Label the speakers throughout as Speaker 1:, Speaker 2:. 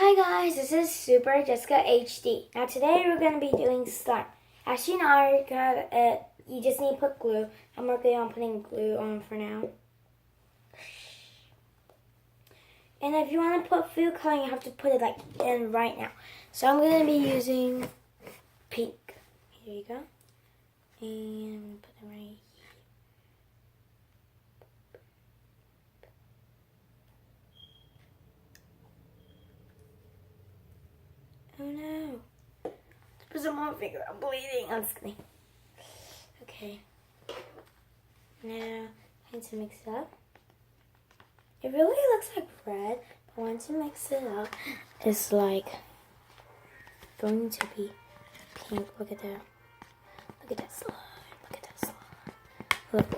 Speaker 1: Hi guys, this is Super Jessica HD. Now today we're going to be doing slime. As you know, you just need to put glue. I'm working on putting glue on for now. And if you want to put food coloring, you have to put it like in right now. So I'm going to be using pink. Here you go. And I'm going to put it right here. Oh no. Put some more finger. I'm bleeding. I'm just kidding. Okay. Now, I need to mix it up. It really looks like red, but once you mix it up, it's like going to be pink. Look at that. Look at that slime. Look at that slime. Look.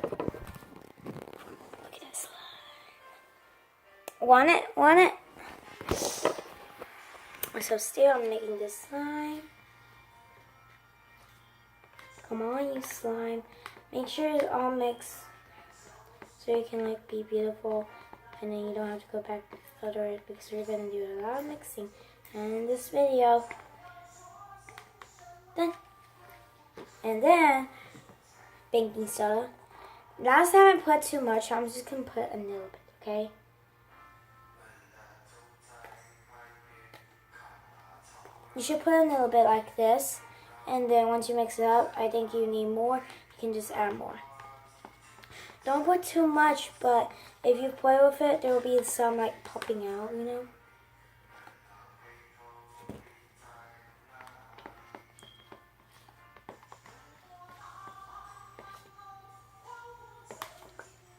Speaker 1: Look at that slime. Want it? Want it? So still I'm making this slime. Come on, you slime. Make sure it's all mixed so it can like be beautiful, and then you don't have to go back and filter it because we're gonna do a lot of mixing. And in this video, done. And then baking soda. Last time I put too much, I'm just gonna put a little bit, okay? You should put a little bit like this, and then once you mix it up, I think you need more. You can just add more. Don't put too much, but if you play with it, there will be some like popping out, you know?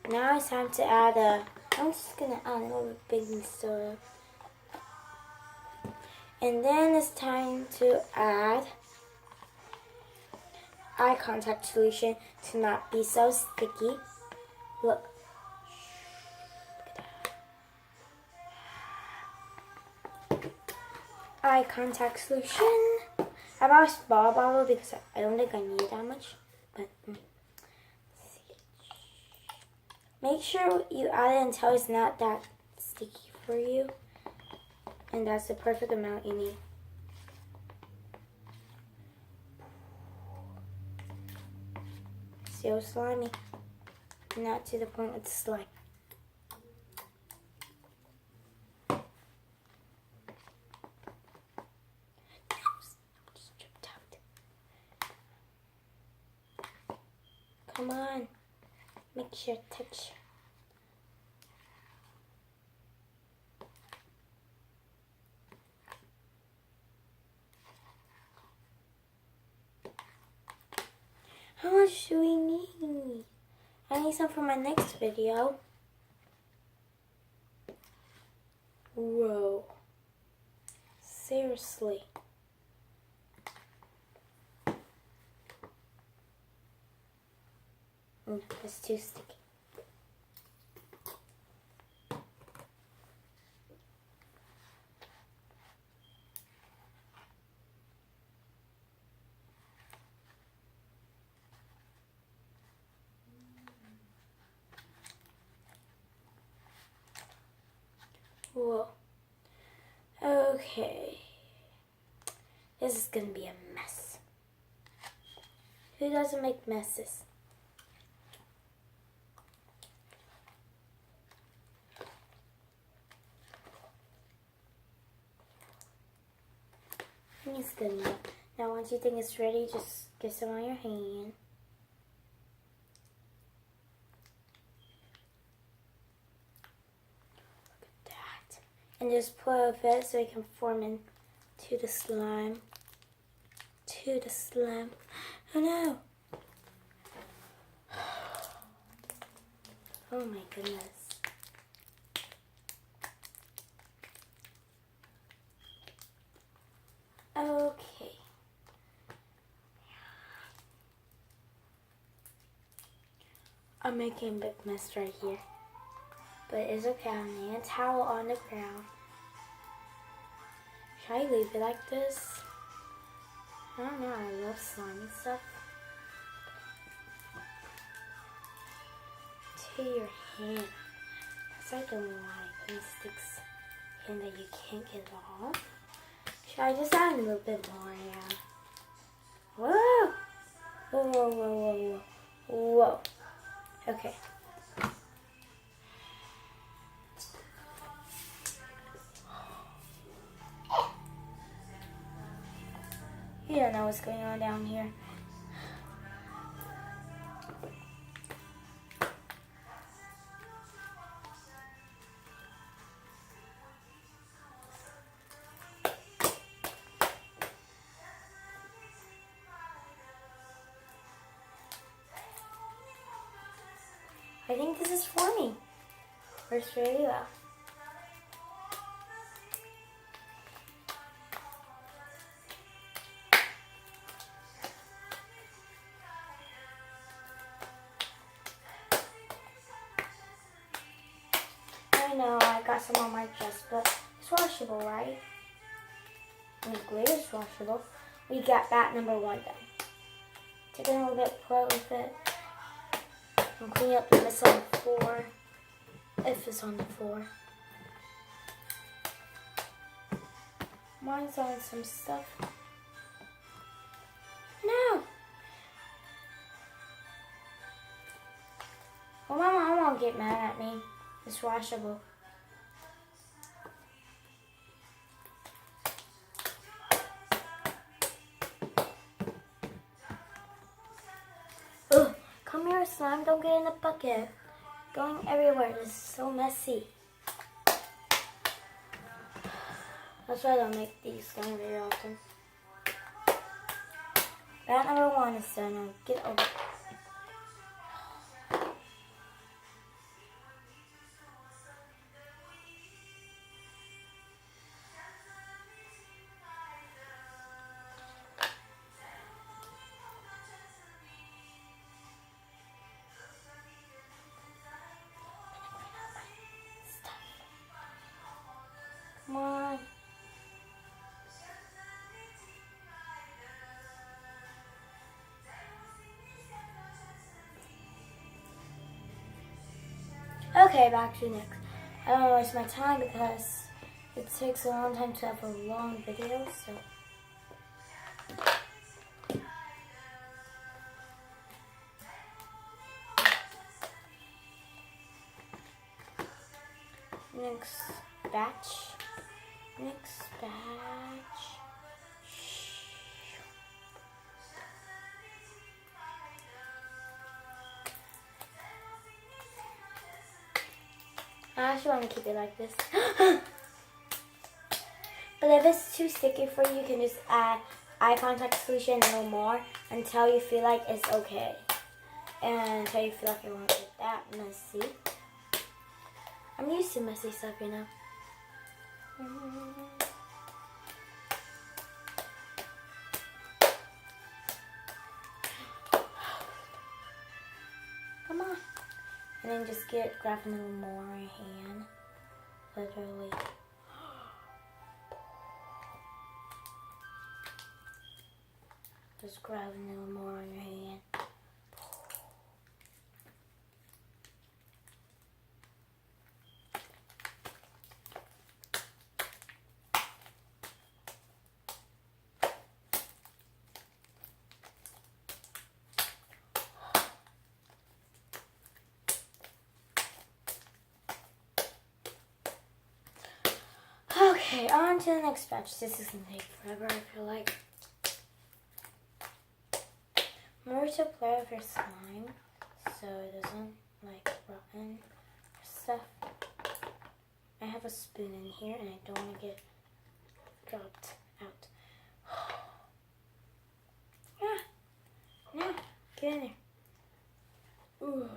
Speaker 1: Now it's time to add I'm just gonna add a little bit of baking soda. And then it's time to add eye contact solution to not be so sticky. Look. Eye contact solution. I bought a small bottle because I don't think I need that much. But make sure you add it until it's not that sticky for you. And that's the perfect amount you need. Still slimy. Not to the point with slime. Come on. Make sure touch. How much do we need? I need some for my next video. Whoa. Seriously. It's too sticky. Whoa. Okay. This is gonna be a mess. Who doesn't make messes? It's good enough. Now once you think it's ready, just get some on your hand. And just pull a bit so it can form into the slime. To the slime. Oh no! Oh my goodness. Okay. I'm making a big mess right here. But it's okay, I need a towel on the ground. Should I leave it like this? I don't know, I love slimy stuff. To your hand. That's like a lie when it sticks something that you can't get off. Should I just add a little bit more? Yeah. Whoa! Whoa, whoa, whoa, whoa, whoa. Whoa. Okay. You don't know what's going on down here. I think this is for me. Works really well. I know I got some on my chest, but it's washable, right? And the glue is washable. We got that number 1 done. Take a little bit, play with it, and clean up the mess on the floor, if it's on the floor. Mine's on some stuff. No! Well, my mom won't get mad at me. It's washable. Ugh, come here, slime. Don't get in the bucket. Going everywhere. This is so messy. That's why I don't make these slime very often. Bat number 1 is done. Now get over it. Come on. Okay, back to next. I don't want to waste my time because it takes a long time to have a long video, so. Next batch. Next batch. I actually want to keep it like this. But if it's too sticky for you, you can just add eye contact solution a little more until you feel like it's okay. And until you feel like it won't get that messy. I'm used to messy stuff, you know. Come on. And then just grab a little more in your hand. Literally. Just grab a little more in your hand. Okay, on to the next batch. This is gonna take forever, I feel like. Remember to play with your slime so it doesn't like rotten or stuff. I have a spoon in here and I don't want to get dropped out. Yeah, no, get in there. Ooh.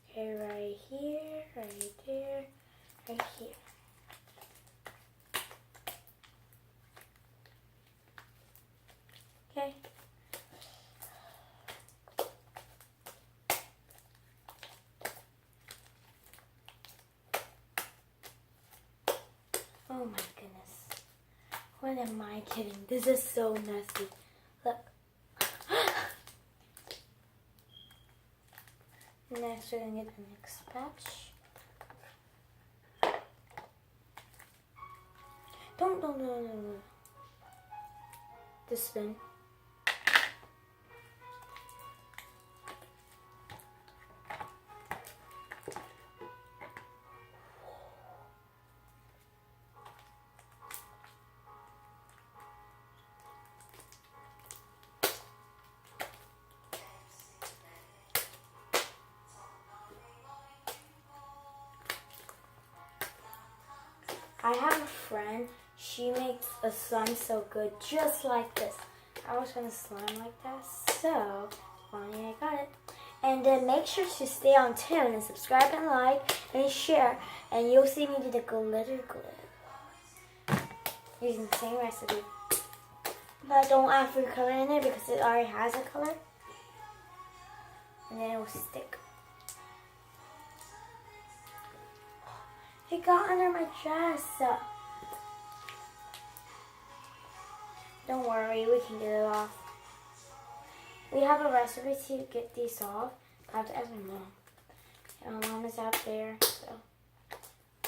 Speaker 1: Okay, right here, right there. Right here. Okay. Oh my goodness. What am I kidding? This is so messy. Look. Next, we're gonna get the next batch. Don't. The spin. I have a friend, she makes a slime so good, just like this. I always want a slime like that, so finally I got it. And then make sure to stay on tune and subscribe and like and share, and you'll see me do the glitter glue using the same recipe. But don't add food color in it because it already has a color, and then it will stick. It got under my dress. Don't worry, we can get it off. We have a recipe to get these off. I have to ask my mom. Mom is out there, so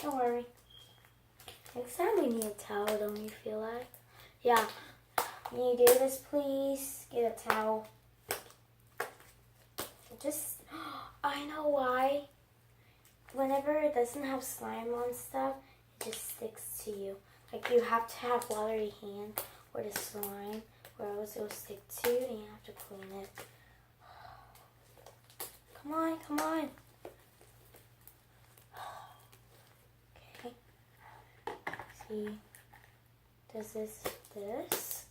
Speaker 1: don't worry. Next time we need a towel, don't you feel like? Yeah. Can you do this, please? Get a towel. Just, I know why. Whenever it doesn't have slime on stuff, it just sticks to you. Like you have to have watery hand or the slime, or else it will stick to you and you have to clean it. Come on, come on. Okay. See, does this. This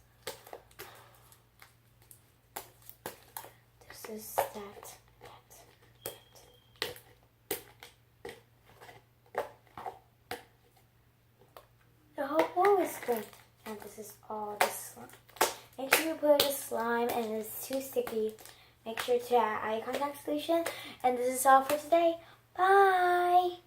Speaker 1: is that. The whole wall is good. And this is all the slime. Make sure you put the slime and it's too sticky. Make sure to add eye contact solution. And this is all for today. Bye!